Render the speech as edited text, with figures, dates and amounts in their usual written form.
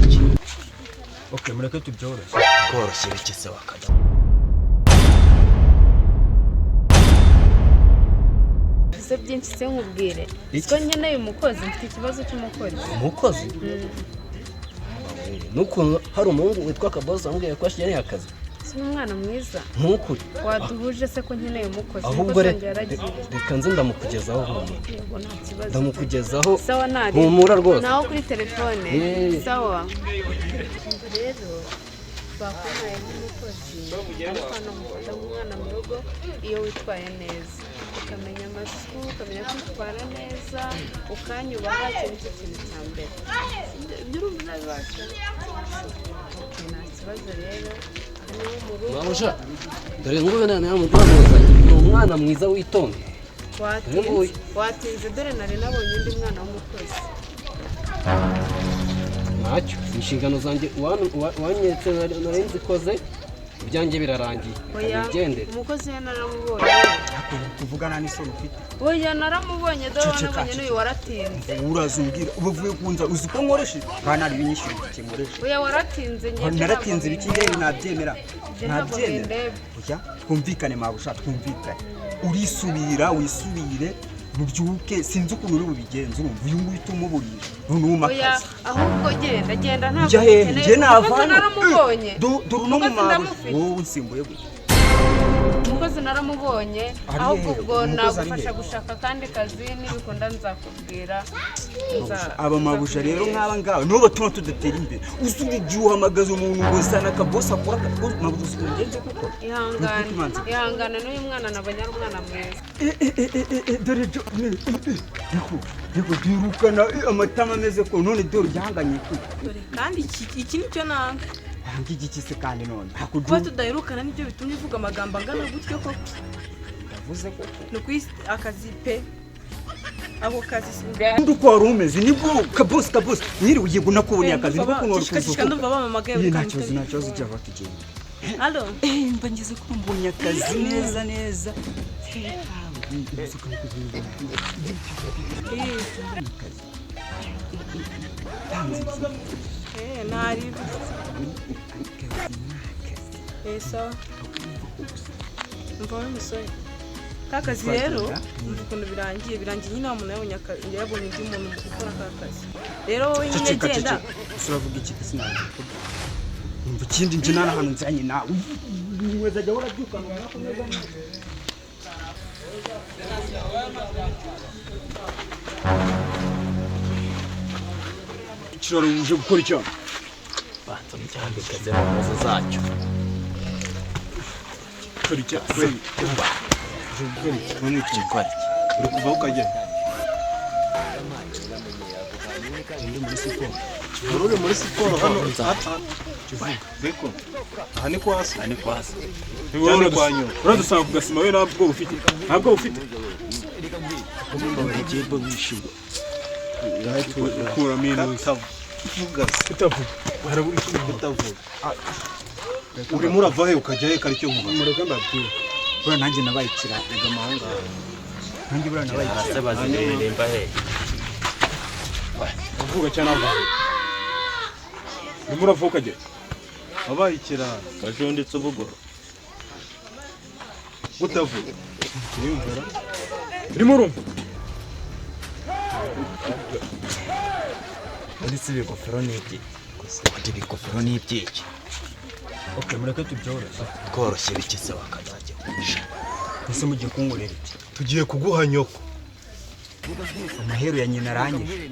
iki? Okay, mureke tubyoroshye. Koroshye biki se wakada? Se byinshi se nkubwire. Siko nkeneye umukozi, mfite ikibazo cy'umukozi. Umukozi? Nuko hari umuhungu witwa Kaboza ambwiye ko ashye akazi. Si umwana mwiza. Ntukuri. Waduhuje se ko nkeneye umukozi. Ahubwo reka nze ndamukugezaho hano. Yego nta kibazo. Ndamukugezaho. Sawa nari. Humura rwose. Naho kuri telefone. Sawa. Rero bakuhaye nk'umukozi. Ariko hano mufata nk'umwana mu rugo iyo witwaye neza. Ukamenya amasuku, ukamenya kwitwara neza, ukanyubaha, icyo kintu cya mbere. Ibyo urumva uzabibasha. Nta kibazo rero. Babusha, dore ngubu nane yamutwamuzanye. Ni umwana mwiza witonda. Watinze dore nari nabonye undi mwana w'umukozi. Ntacyo, inshingano zanjye wanyetse narenze koze. Ibyanjye birarangiye. Ugendere. Umukozi we naramubonye. Tuvugana n'isoni ufite. Oya naramubonye dore nabonye n'uyu waratinze. Urazumbwira ubavuye kunza uzi ko nkoreshe. Kana ari binyishyura kimureshe. Oya waratinze njye. Naratinze biki njye nabyemera. Nabyemera. Oya twumvikane mabusha twumvikane. Urisubira wisubire mubyuke sinzi ukuntu uri bubigenza urumva uyu nguyu tumuburisha none umakazi. Oya ahubwo genda ntabwo njye navana naramubonye. Dore no mu mabusha wowe nsimbuye gute. Umukozi naramubonye ahubwo ubwo nagufasha gushaka kandi kazi n'ibikunda nzakubwira. Aba mabusha rero nk'aba ngaba nibo batuma tudatera imbere. Usubije uhamagaza umuntu ngo sana Kabosa akora mabusha ugenze kuko. Ihangane n'uyu mwana nabonye ari umwana mwiza. Dore Yego dirukana amatama ameze ko none dore ryahanganye ku. Kandi iki nicyo nanga. Ngiki kise kandi none. Kuba tudahirukana nibyo bitumye uvuga amagambo angana gutyo ko. Ndavuze ko. No kwisi akazi pe. Ako kazi Nduko warumeze nibwo Kabosa nyiri ugiye kunakubonye akazi niko kunora kuzuka. Kishika ndumva bamamagaye ukandi. Ntacyo cyava tugenda. Allo. Mba ngeze ko mbonye akazi neza. Nari. Esa. Mva umusore. Kakazi rero ukuntu birangiye nyine umuntu yabonye undi muntu gukora kakazi. Rero wowe nyine genda. Uravuga iki sinanje. Umva ikindi nje nana hano nzanye nawe. Niweza jya urabyuka ngo nakomeza. Kiraro uje gukora icyo? Banza mujyane kaze mu mazi zacyo. Kora icyo? Uri kuva ukajya? Uri muri siporo hano. Beko. Aha ni kwasi. Cyane kwanyo. Uradusanga ku gasima we ntabwo ufite. Ntabwo ufite. Umugabo wishimye. Kura minusa. Utavuga. Harabura ikintu utavuga. Urimo urava he ukajya he kari cyo nkuba. Murega mbabwira. Bora nanjye nabayikira ega mahanga. Nanjye bora nabayikira. Arase baziririmba he. Uvuga cyane ava. Urimo uravuka je. Wabayikira Kajondetse ubugoro. utavuga. Urumva? Urimo urumva? Ndetse bigofero n'ibyi. Kuti bigofero n'ibyiki. Okay, mureke tubyoroshye. Tworoshye biki se wakazajya kumisha. Ese mugiye kungorera iki? Tugiye kuguha nyoko. Amaheru ya nyina aranyije.